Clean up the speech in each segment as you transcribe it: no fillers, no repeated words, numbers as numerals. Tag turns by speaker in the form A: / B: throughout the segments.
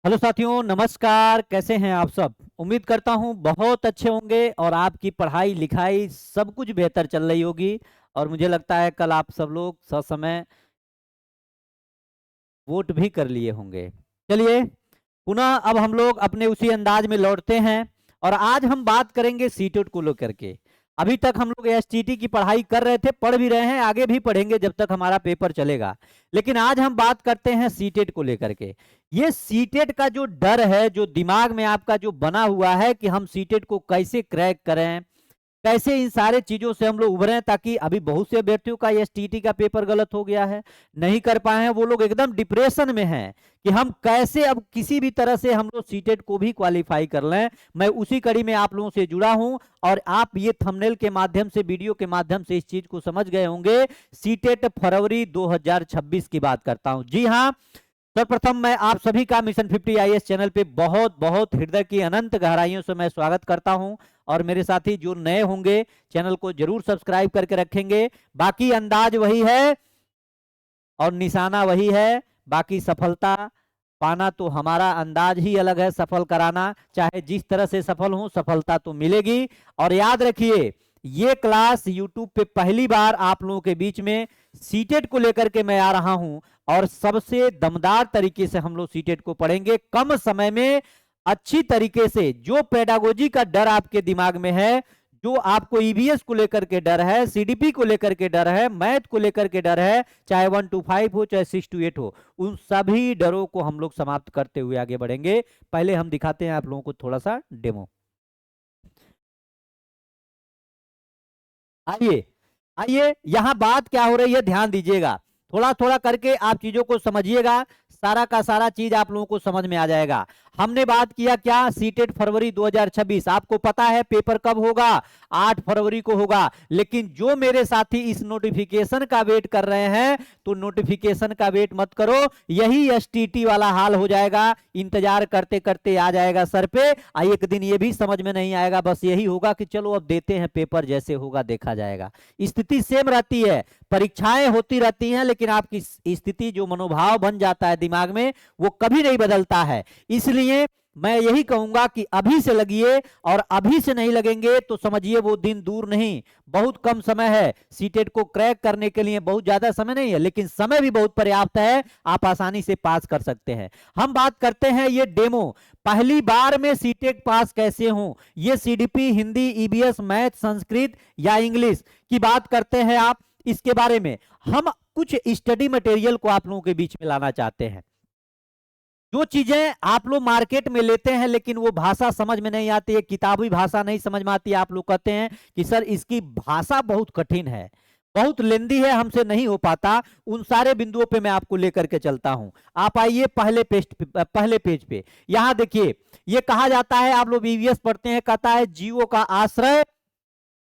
A: Hello साथियों, नमस्कार। कैसे हैं आप सब? उम्मीद करता हूं बहुत अच्छे होंगे और आपकी पढ़ाई लिखाई सब कुछ बेहतर चल रही होगी। और मुझे लगता है कल आप सब लोग ससमय वोट भी कर लिए होंगे। चलिए, पुनः अब हम लोग अपने उसी अंदाज में लौटते हैं और आज हम बात करेंगे सीटेट को लेकर के। अभी तक हम लोग एसटीटी की पढ़ाई कर रहे थे, पढ़ भी रहे हैं, आगे भी पढ़ेंगे जब तक हमारा पेपर चलेगा। लेकिन आज हम बात करते हैं सीटेट को लेकर के। ये सीटेट का जो डर है, जो दिमाग में आपका जो बना हुआ है कि हम सीटेट को कैसे क्रैक करें, कैसे इन सारे चीजों से हम लोग उभरें, ताकि अभी बहुत से अभ्यर्थियों का एसटीटी का पेपर गलत हो गया है, नहीं कर पाए हैं, वो लोग एकदम डिप्रेशन में हैं कि हम कैसे अब किसी भी तरह से हम लोग सीटेट को भी क्वालिफाई कर लें। मैं उसी कड़ी में आप लोगों से जुड़ा हूं और आप ये थंबनेल के माध्यम से, वीडियो के माध्यम से इस चीज को समझ गए होंगे। सीटेट फरवरी 2026 की बात करता हूं। जी हाँ, सर्वप्रथम मैं आप सभी का मिशन 50 आईएएस चैनल पे बहुत बहुत हृदय की अनंत गहराइयों से मैं स्वागत करता हूं। और मेरे साथी जो नए होंगे चैनल को जरूर सब्सक्राइब करके रखेंगे। बाकी अंदाज वही है और निशाना वही है, बाकी सफलता पाना तो हमारा अंदाज ही अलग है, सफल कराना। चाहे जिस तरह से सफल हो, सफलता तो मिलेगी। और याद रखिए, ये क्लास यूट्यूब पे पहली बार आप लोगों के बीच में सीटेट को लेकर के मैं आ रहा हूं और सबसे दमदार तरीके से हम लोग सीटेट को पढ़ेंगे कम समय में, अच्छी तरीके से। जो पेडागोजी का डर आपके दिमाग में है, जो आपको ईवीएस को लेकर के डर है, सीडीपी को लेकर के डर है, मैथ को लेकर के डर है, चाहे 1 to 5 हो, चाहे 6 to 8 हो, उन सभी डरों को हम लोग समाप्त करते हुए आगे बढ़ेंगे। पहले हम दिखाते हैं आप लोगों को थोड़ा सा डेमो। आइए आइए, यहां बात क्या हो रही है ध्यान दीजिएगा। थोड़ा थोड़ा करके आप चीजों को समझिएगा, सारा का सारा चीज आप लोगों को समझ में आ जाएगा। हमने बात किया क्या, सीटेट फरवरी 2026। आपको पता है पेपर कब होगा? 8 फरवरी को होगा। लेकिन जो मेरे साथी इस नोटिफिकेशन का वेट कर रहे हैं, तो नोटिफिकेशन का वेट मत करो, यही एसटीटी वाला हाल हो जाएगा। इंतजार करते करते आ जाएगा सर पे, एक दिन ये भी समझ में नहीं आएगा, बस यही होगा कि चलो अब देते हैं पेपर, जैसे होगा देखा जाएगा। स्थिति सेम रहती है, परीक्षाएं होती रहती हैं, लेकिन आपकी स्थिति, जो मनोभाव बन जाता है दिमाग में, वो कभी नहीं बदलता है। इसलिए मैं यही कहूंगा कि अभी से लगिए, और अभी से नहीं लगेंगे तो समझिए वो दिन दूर नहीं, बहुत कम समय है। सीटेट को क्रैक करने के लिए बहुत ज्यादा समय नहीं है, लेकिन समय भी बहुत पर्याप्त है, आप आसानी से पास कर सकते हैं। हम बात करते हैं ये डेमो, पहली बार में सीटेट पास कैसे हो। ये CDP, Hindi, EBS, math, Sanskrit या इंग्लिश की बात करते हैं आप, इसके बारे में हम कुछ स्टडी मटेरियल को आप लोगों के बीच में लाना चाहते हैं। जो चीजें आप लोग मार्केट में लेते हैं लेकिन वो भाषा समझ में नहीं आती है, किताबी भाषा नहीं समझ में आती है, आप लोग कहते हैं कि सर इसकी भाषा बहुत कठिन है, बहुत लेंदी है, हमसे नहीं हो पाता, उन सारे बिंदुओं पे मैं आपको लेकर के चलता हूं। आप आइए पहले पेज पे। यहां देखिए, ये कहा जाता है, आप लोग ईवीएस पढ़ते हैं, कहता है जीवों का आश्रय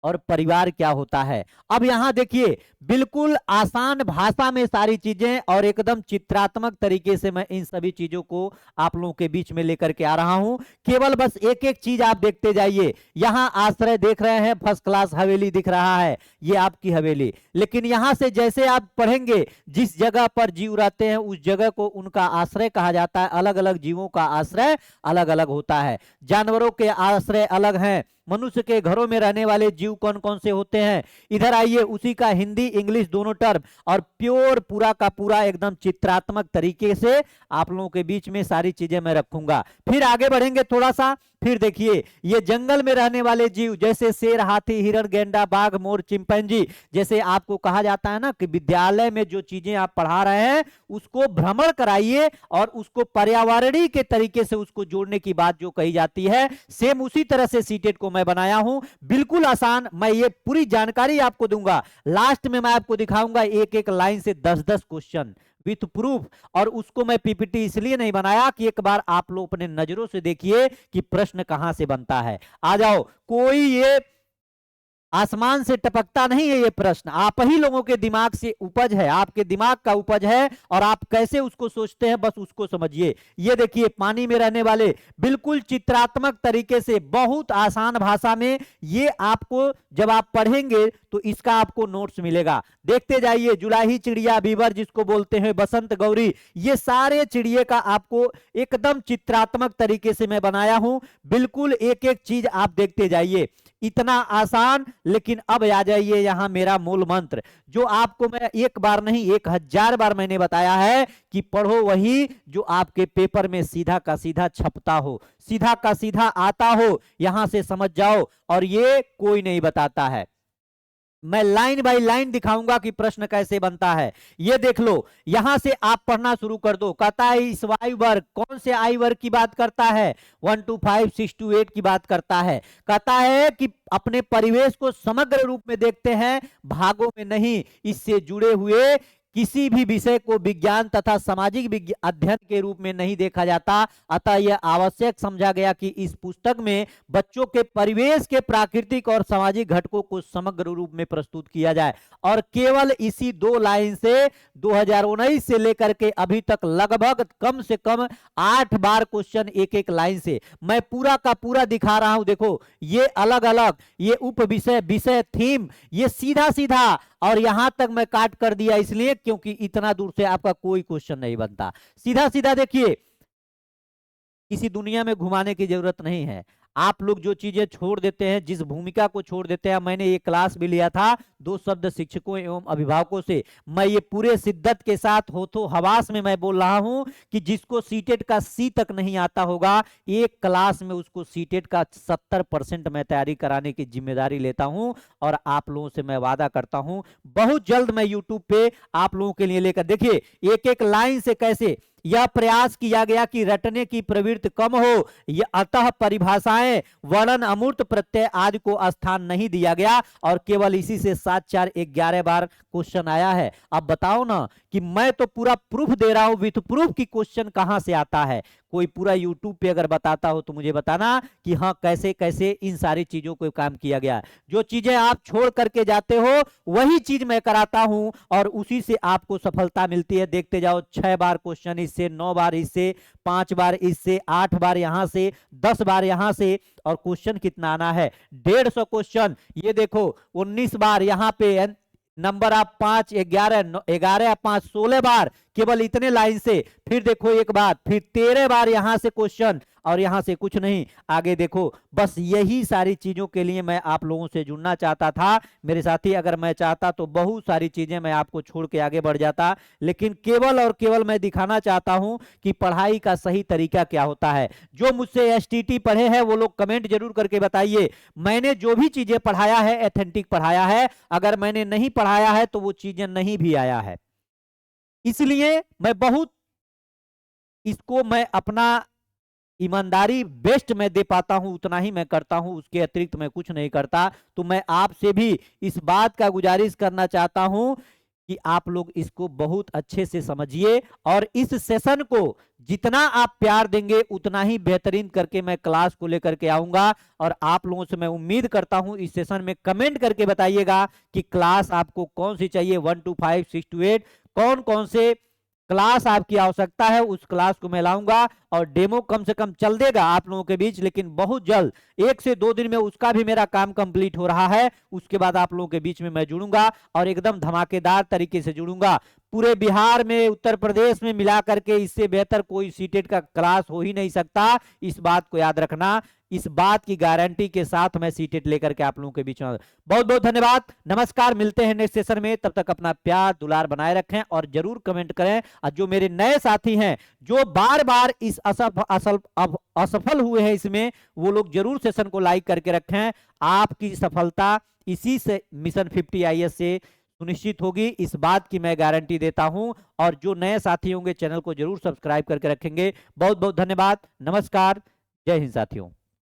A: और परिवार क्या होता है। अब यहां देखिए, बिल्कुल आसान भाषा में सारी चीजें और एकदम चित्रात्मक तरीके से मैं इन सभी चीजों को आप लोगों के बीच में लेकर के आ रहा हूं। केवल बस एक एक चीज आप देखते जाइए। यहां आश्रय देख रहे हैं, फर्स्ट क्लास हवेली दिख रहा है, ये आपकी हवेली। लेकिन यहां से जैसे आप पढ़ेंगे, जिस जगह पर जीव रहते हैं उस जगह को उनका आश्रय कहा जाता है। अलग अलग जीवों का आश्रय अलग अलग होता है। जानवरों के आश्रय अलग हैं। मनुष्य के घरों में रहने वाले जीव कौन कौन से होते हैं, इधर आइए, उसी का हिंदी इंग्लिश दोनों टर्म और प्योर पूरा का पूरा एकदम चित्रात्मक तरीके से आप लोगों के बीच में सारी चीजें मैं रखूंगा। फिर आगे बढ़ेंगे थोड़ा सा, फिर देखिए, ये जंगल में रहने वाले जीव जैसे शेर, हाथी, हिरण, गेंडा, बाघ, मोर, चिंपैंजी, जैसे आपको कहा जाता है ना कि विद्यालय में जो चीजें आप पढ़ा रहे हैं उसको भ्रमण कराइए और उसको पर्यावरणीय के तरीके से उसको जोड़ने की बात जो कही जाती है, सेम उसी तरह से सीटेट को मैं बनाया हूं। बिल्कुल आसान, मैं ये पूरी जानकारी आपको दूंगा। लास्ट में मैं आपको दिखाऊंगा एक एक लाइन से 10-10 क्वेश्चन विथ प्रूफ। और उसको मैं पीपीटी इसलिए नहीं बनाया कि एक बार आप लोग अपने नजरों से देखिए कि प्रश्न कहां से बनता है। आ जाओ, कोई ये आसमान से टपकता नहीं है ये प्रश्न, आप ही लोगों के दिमाग से उपज है, आपके दिमाग का उपज है, और आप कैसे उसको सोचते हैं बस उसको समझिए। ये देखिए पानी में रहने वाले, बिल्कुल चित्रात्मक तरीके से, बहुत आसान भाषा में, ये आपको जब आप पढ़ेंगे तो इसका आपको नोट्स मिलेगा। देखते जाइए, जुलाही चिड़िया, बीबर जिसको बोलते हैं, बसंत गौरी, ये सारे चिड़िए का आपको एकदम चित्रात्मक तरीके से मैं बनाया हूं। बिल्कुल एक एक चीज आप देखते जाइए, इतना आसान। लेकिन अब आ जाइए यहां मेरा मूल मंत्र, जो आपको मैं एक बार नहीं 1000 बार मैंने बताया है कि पढ़ो वही जो आपके पेपर में सीधा का सीधा छपता हो, सीधा का सीधा आता हो, यहां से समझ जाओ। और ये कोई नहीं बताता है, मैं लाइन बाय लाइन दिखाऊंगा कि प्रश्न कैसे बनता है। ये देख लो, यहां से आप पढ़ना शुरू कर दो। कहता है इस वायु वर्ग, कौन से आयु वर्ग की बात करता है? 1 to 5, 6 to 8 की बात करता है। कहता है कि अपने परिवेश को समग्र रूप में देखते हैं, भागों में नहीं। इससे जुड़े हुए किसी भी विषय को विज्ञान तथा सामाजिक अध्ययन के रूप में नहीं देखा जाता। अतः यह आवश्यक समझा गया कि इस पुस्तक में बच्चों के परिवेश के प्राकृतिक और सामाजिक घटकों को समग्र रूप में प्रस्तुत किया जाए। और केवल इसी 2 लाइन से 2019 से लेकर के अभी तक लगभग कम से कम 8 बार क्वेश्चन एक एक लाइन से मैं पूरा का पूरा दिखा रहा हूं। देखो ये अलग अलग, ये उप विषय, विषय, थीम, ये सीधा सीधा, और यहां तक मैं काट कर दिया इसलिए क्योंकि इतना दूर से आपका कोई क्वेश्चन नहीं बनता। सीधा सीधा देखिए, किसी दुनिया में घुमाने की जरूरत नहीं है। आप लोग जो चीजें छोड़ देते हैं, जिस भूमिका को छोड़ देते हैं, मैंने ये क्लास भी लिया था 2 शब्द शिक्षकों एवं अभिभावकों से, मैं ये पूरे शिद्दत के साथ होठों हवास में मैं बोल रहा हूं कि जिसको सीटेट का सी तक नहीं आता होगा, एक क्लास में उसको सीटेट का 70% मैं तैयारी कराने की जिम्मेदारी लेता हूं। और आप लोगों से मैं वादा करता हूं बहुत जल्द मैं यूट्यूब पे आप लोगों के लिए लेकर, देखिए एक एक लाइन से कैसे यह प्रयास किया गया कि रटने की प्रवृत्ति कम हो। यह अतः परिभाषाएं, वर्णन, अमूर्त प्रत्यय आदि को स्थान नहीं दिया गया, और केवल इसी से 7, 4, 11 बार क्वेश्चन आया है। अब बताओ ना कि मैं तो पूरा प्रूफ दे रहा हूं, विथ प्रूफ की क्वेश्चन कहां से आता है। कोई पूरा यूट्यूब पे अगर बताता हो तो मुझे बताना कि हाँ कैसे कैसे इन सारी चीजों को काम किया गया। जो चीजें आप छोड़ करके जाते हो वही चीज मैं कराता हूं, और उसी से आपको सफलता मिलती है। देखते जाओ, 6 बार क्वेश्चन इससे, 9 बार इससे, 5 बार इससे, 8 बार यहां से, 10 बार यहां से, और क्वेश्चन कितना आना है? 150 क्वेश्चन। ये देखो 19 बार यहां पे, नंबर आप 5, 11, 11, 5, 16 बार केवल इतने लाइन से। फिर देखो एक बार, फिर 13 बार यहां से क्वेश्चन, और यहां से कुछ नहीं। आगे देखो, बस यही सारी चीजों के लिए मैं आप लोगों से जुड़ना चाहता था मेरे साथी। अगर मैं चाहता तो बहुत सारी चीजें मैं आपको छोड़ के आगे बढ़ जाता, लेकिन केवल और केवल मैं दिखाना चाहता हूं कि पढ़ाई का सही तरीका क्या होता है। जो मुझसे एसटीटी पढ़े हैं वो लोग कमेंट जरूर करके बताइए, मैंने जो भी चीजें पढ़ाया है एथेंटिक पढ़ाया है। अगर मैंने नहीं पढ़ाया है तो वो चीजें नहीं भी आया है। इसलिए मैं बहुत इसको मैं अपना ईमानदारी बेस्ट मैं दे पाता हूं, उतना ही मैं करता हूं, उसके अतिरिक्त मैं कुछ नहीं करता। तो मैं आपसे भी इस बात का गुजारिश करना चाहता हूं कि आप लोग इसको बहुत अच्छे से समझिए, और इस सेशन को जितना आप प्यार देंगे उतना ही बेहतरीन करके मैं क्लास को लेकर के आऊंगा। और आप लोगों से मैं उम्मीद करता हूं इस सेशन में कमेंट करके बताइएगा कि क्लास आपको कौन सी चाहिए, 1 to 5, 6 to 8, कौन कौन से क्लास आपकी आवश्यकता है, उस क्लास को मैं लाऊंगा। और डेमो कम से कम चल देगा आप लोगों के बीच, लेकिन बहुत जल्द 1 से 2 दिन में उसका भी मेरा काम कंप्लीट हो रहा है। उसके बाद आप लोगों के बीच में मैं जुड़ूंगा, और एकदम धमाकेदार तरीके से जुड़ूंगा। पूरे बिहार में, उत्तर प्रदेश में मिला करके इससे बेहतर कोई सीटेट का क्लास हो ही नहीं सकता। इस बात को याद रखना, इस बात की गारंटी के साथ मैं सीटेट लेकर के आप लोगों के बीच में। बहुत बहुत धन्यवाद, नमस्कार, मिलते हैं नेक्स्ट सेशन में। तब तक अपना प्यार दुलार बनाए रखें, और जरूर कमेंट करें। और जो मेरे नए साथी हैं जो बार बार इस असफल हुए हैं इसमें, वो लोग जरूर सेशन को लाइक करके रखें। आपकी सफलता इसी से मिशन 50 IAS से सुनिश्चित होगी, इस बात की मैं गारंटी देता हूं। और जो नए साथी होंगे चैनल को जरूर सब्सक्राइब करके रखेंगे। बहुत बहुत धन्यवाद, नमस्कार, जय हिंद साथियों।